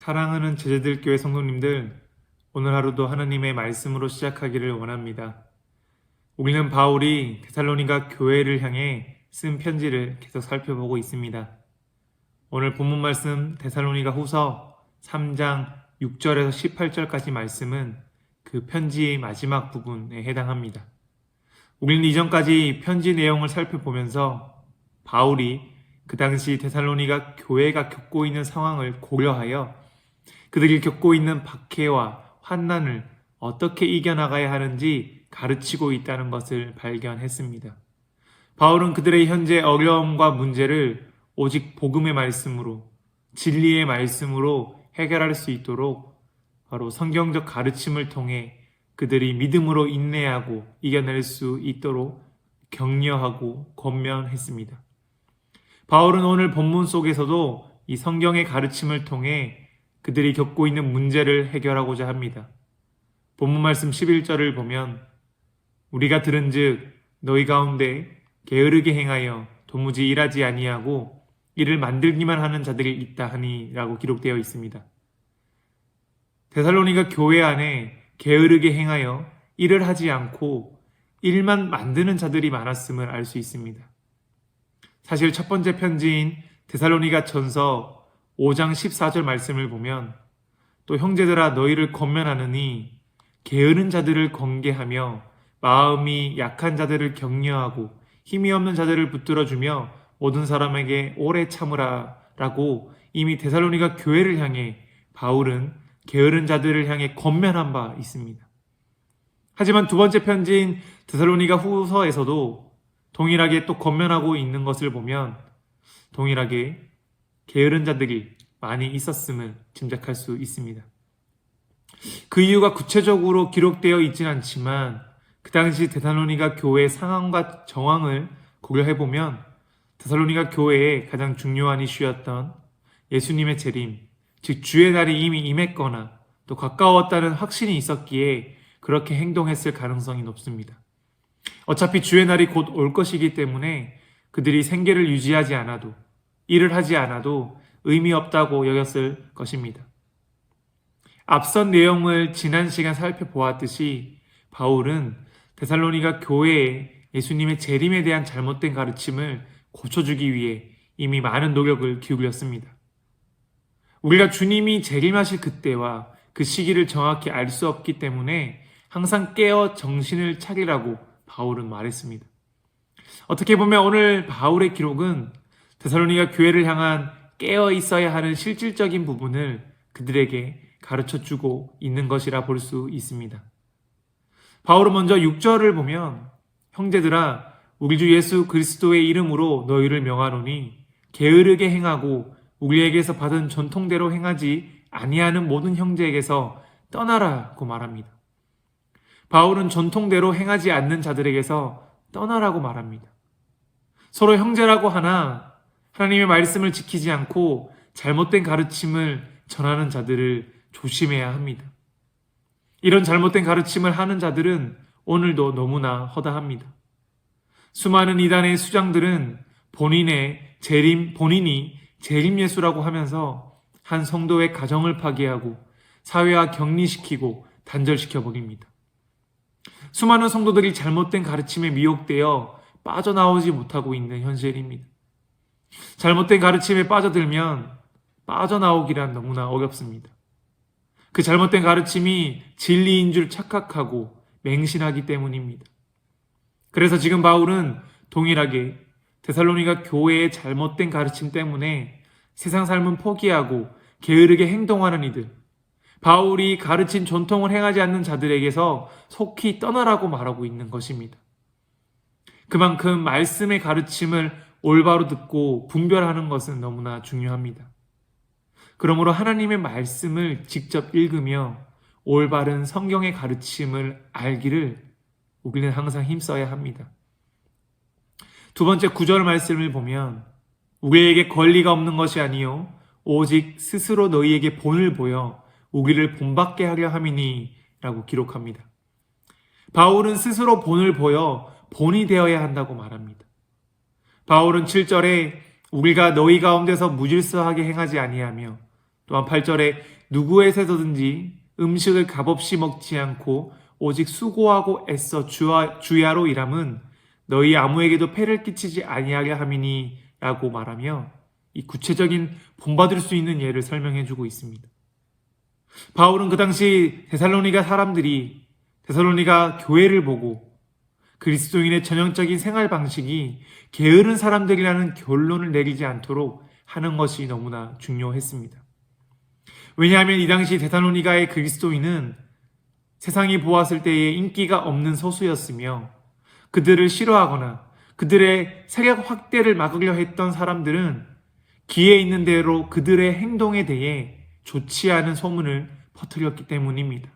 사랑하는 제자들 교회 성도님들, 오늘 하루도 하나님의 말씀으로 시작하기를 원합니다. 우리는 바울이 데살로니가 교회를 향해 쓴 편지를 계속 살펴보고 있습니다. 오늘 본문 말씀 데살로니가 후서 3장 6절에서 18절까지 말씀은 그 편지의 마지막 부분에 해당합니다. 우리는 이전까지 편지 내용을 살펴보면서 바울이 그 당시 데살로니가 교회가 겪고 있는 상황을 고려하여 그들이 겪고 있는 박해와 환난을 어떻게 이겨나가야 하는지 가르치고 있다는 것을 발견했습니다. 바울은 그들의 현재 어려움과 문제를 오직 복음의 말씀으로, 진리의 말씀으로 해결할 수 있도록 바로 성경적 가르침을 통해 그들이 믿음으로 인내하고 이겨낼 수 있도록 격려하고 권면했습니다. 바울은 오늘 본문 속에서도 이 성경의 가르침을 통해 그들이 겪고 있는 문제를 해결하고자 합니다. 본문 말씀 11절을 보면 우리가 들은즉 너희 가운데 게으르게 행하여 도무지 일하지 아니하고 일을 만들기만 하는 자들이 있다 하니 라고 기록되어 있습니다. 데살로니가 교회 안에 게으르게 행하여 일을 하지 않고 일만 만드는 자들이 많았음을 알 수 있습니다. 사실 첫 번째 편지인 데살로니가 전서 5장 14절 말씀을 보면 또 형제들아 너희를 권면하느니 게으른 자들을 권계하며 마음이 약한 자들을 격려하고 힘이 없는 자들을 붙들어주며 모든 사람에게 오래 참으라 라고 이미 데살로니가 교회를 향해 바울은 게으른 자들을 향해 권면한 바 있습니다. 하지만 두 번째 편지인 데살로니가 후서에서도 동일하게 또 권면하고 있는 것을 보면 동일하게 게으른 자들이 많이 있었음을 짐작할 수 있습니다. 그 이유가 구체적으로 기록되어 있진 않지만 그 당시 데살로니가 교회의 상황과 정황을 고려해보면 데살로니가 교회의 가장 중요한 이슈였던 예수님의 재림, 즉 주의 날이 이미 임했거나 또 가까웠다는 확신이 있었기에 그렇게 행동했을 가능성이 높습니다. 어차피 주의 날이 곧 올 것이기 때문에 그들이 생계를 유지하지 않아도 일을 하지 않아도 의미 없다고 여겼을 것입니다. 앞선 내용을 지난 시간 살펴보았듯이 바울은 데살로니가 교회에 예수님의 재림에 대한 잘못된 가르침을 고쳐주기 위해 이미 많은 노력을 기울였습니다. 우리가 주님이 재림하실 그때와 그 시기를 정확히 알 수 없기 때문에 항상 깨어 정신을 차리라고 바울은 말했습니다. 어떻게 보면 오늘 바울의 기록은 데살로니가 교회를 향한 깨어 있어야 하는 실질적인 부분을 그들에게 가르쳐주고 있는 것이라 볼 수 있습니다. 바울은 먼저 6절을 보면 형제들아 우리 주 예수 그리스도의 이름으로 너희를 명하노니 게으르게 행하고 우리에게서 받은 전통대로 행하지 아니하는 모든 형제에게서 떠나라고 말합니다. 바울은 전통대로 행하지 않는 자들에게서 떠나라고 말합니다. 서로 형제라고 하나 하나님의 말씀을 지키지 않고 잘못된 가르침을 전하는 자들을 조심해야 합니다. 이런 잘못된 가르침을 하는 자들은 오늘도 너무나 허다합니다. 수많은 이단의 수장들은 본인이 재림 예수라고 하면서 한 성도의 가정을 파괴하고 사회와 격리시키고 단절시켜 버립니다. 수많은 성도들이 잘못된 가르침에 미혹되어 빠져나오지 못하고 있는 현실입니다. 잘못된 가르침에 빠져들면 빠져나오기란 너무나 어렵습니다. 그 잘못된 가르침이 진리인 줄 착각하고 맹신하기 때문입니다. 그래서 지금 바울은 동일하게 데살로니가 교회의 잘못된 가르침 때문에 세상 삶은 포기하고 게으르게 행동하는 이들, 바울이 가르친 전통을 행하지 않는 자들에게서 속히 떠나라고 말하고 있는 것입니다. 그만큼 말씀의 가르침을 올바로 듣고 분별하는 것은 너무나 중요합니다. 그러므로 하나님의 말씀을 직접 읽으며 올바른 성경의 가르침을 알기를 우리는 항상 힘써야 합니다. 두 번째 9절 말씀을 보면 우리에게 권리가 없는 것이 아니요 오직 스스로 너희에게 본을 보여 우리를 본받게 하려 함이니 라고 기록합니다. 바울은 스스로 본을 보여 본이 되어야 한다고 말합니다. 바울은 7절에 우리가 너희 가운데서 무질서하게 행하지 아니하며 또한 8절에 누구에게서든지 음식을 값없이 먹지 않고 오직 수고하고 애써 주야로 일함은 너희 아무에게도 폐를 끼치지 아니하게 함이니 라고 말하며 이 구체적인 본받을 수 있는 예를 설명해 주고 있습니다. 바울은 그 당시 데살로니가 사람들이 데살로니가 교회를 보고 그리스도인의 전형적인 생활 방식이 게으른 사람들이라는 결론을 내리지 않도록 하는 것이 너무나 중요했습니다. 왜냐하면 이 당시 데살로니가의 그리스도인은 세상이 보았을 때에 인기가 없는 소수였으며 그들을 싫어하거나 그들의 세력 확대를 막으려 했던 사람들은 기회 있는 대로 그들의 행동에 대해 좋지 않은 소문을 퍼뜨렸기 때문입니다.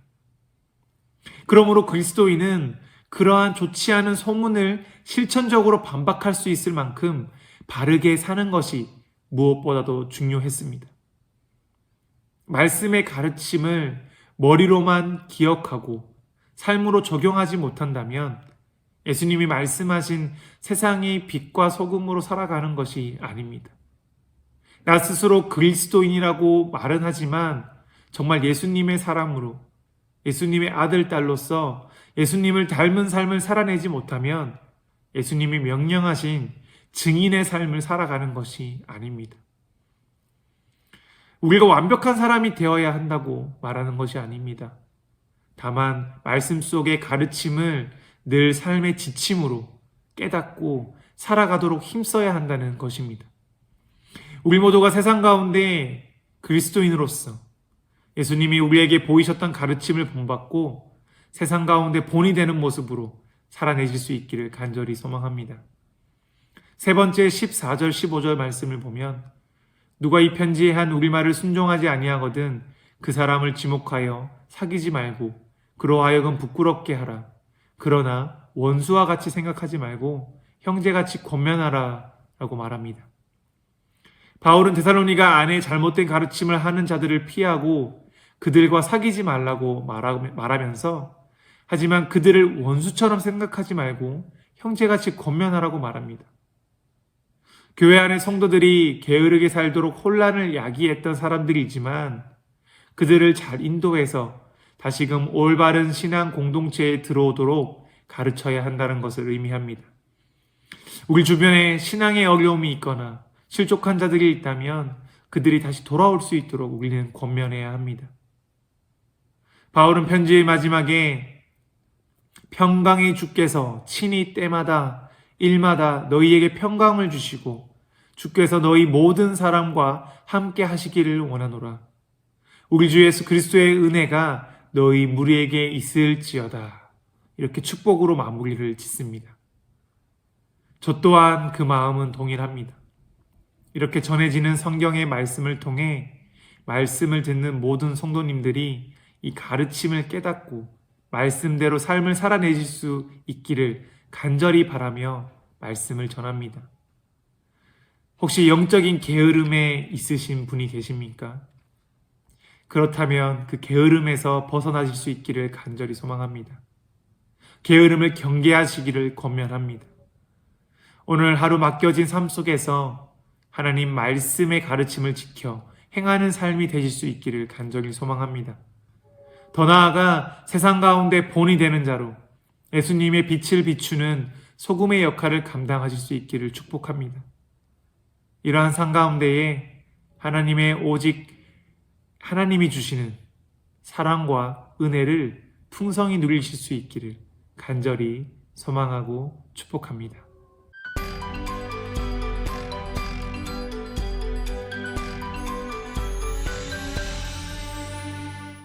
그러므로 그리스도인은 그러한 좋지 않은 소문을 실천적으로 반박할 수 있을 만큼 바르게 사는 것이 무엇보다도 중요했습니다. 말씀의 가르침을 머리로만 기억하고 삶으로 적용하지 못한다면 예수님이 말씀하신 세상의 빛과 소금으로 살아가는 것이 아닙니다. 나 스스로 그리스도인이라고 말은 하지만 정말 예수님의 사람으로 예수님의 아들, 딸로서 예수님을 닮은 삶을 살아내지 못하면 예수님이 명령하신 증인의 삶을 살아가는 것이 아닙니다. 우리가 완벽한 사람이 되어야 한다고 말하는 것이 아닙니다. 다만 말씀 속의 가르침을 늘 삶의 지침으로 깨닫고 살아가도록 힘써야 한다는 것입니다. 우리 모두가 세상 가운데 그리스도인으로서 예수님이 우리에게 보이셨던 가르침을 본받고 세상 가운데 본이 되는 모습으로 살아내실 수 있기를 간절히 소망합니다. 세 번째 14절 15절 말씀을 보면 누가 이 편지에 한 우리말을 순종하지 아니하거든 그 사람을 지목하여 사귀지 말고 그로 하여금 부끄럽게 하라. 그러나 원수와 같이 생각하지 말고 형제같이 권면하라 라고 말합니다. 바울은 데살로니가 안에 잘못된 가르침을 하는 자들을 피하고 그들과 사귀지 말라고 말하면서 하지만 그들을 원수처럼 생각하지 말고 형제같이 권면하라고 말합니다. 교회 안의 성도들이 게으르게 살도록 혼란을 야기했던 사람들이지만 그들을 잘 인도해서 다시금 올바른 신앙 공동체에 들어오도록 가르쳐야 한다는 것을 의미합니다. 우리 주변에 신앙의 어려움이 있거나 실족한 자들이 있다면 그들이 다시 돌아올 수 있도록 우리는 권면해야 합니다. 바울은 편지의 마지막에 평강의 주께서 친히 때마다 일마다 너희에게 평강을 주시고 주께서 너희 모든 사람과 함께 하시기를 원하노라. 우리 주 예수 그리스도의 은혜가 너희 무리에게 있을지어다. 이렇게 축복으로 마무리를 짓습니다. 저 또한 그 마음은 동일합니다. 이렇게 전해지는 성경의 말씀을 통해 말씀을 듣는 모든 성도님들이 이 가르침을 깨닫고 말씀대로 삶을 살아내실 수 있기를 간절히 바라며 말씀을 전합니다. 혹시 영적인 게으름에 있으신 분이 계십니까? 그렇다면 그 게으름에서 벗어나실 수 있기를 간절히 소망합니다. 게으름을 경계하시기를 권면합니다. 오늘 하루 맡겨진 삶 속에서 하나님 말씀의 가르침을 지켜 행하는 삶이 되실 수 있기를 간절히 소망합니다. 더 나아가 세상 가운데 본이 되는 자로 예수님의 빛을 비추는 소금의 역할을 감당하실 수 있기를 축복합니다. 이러한 삶 가운데에 오직 하나님이 주시는 사랑과 은혜를 풍성히 누리실 수 있기를 간절히 소망하고 축복합니다.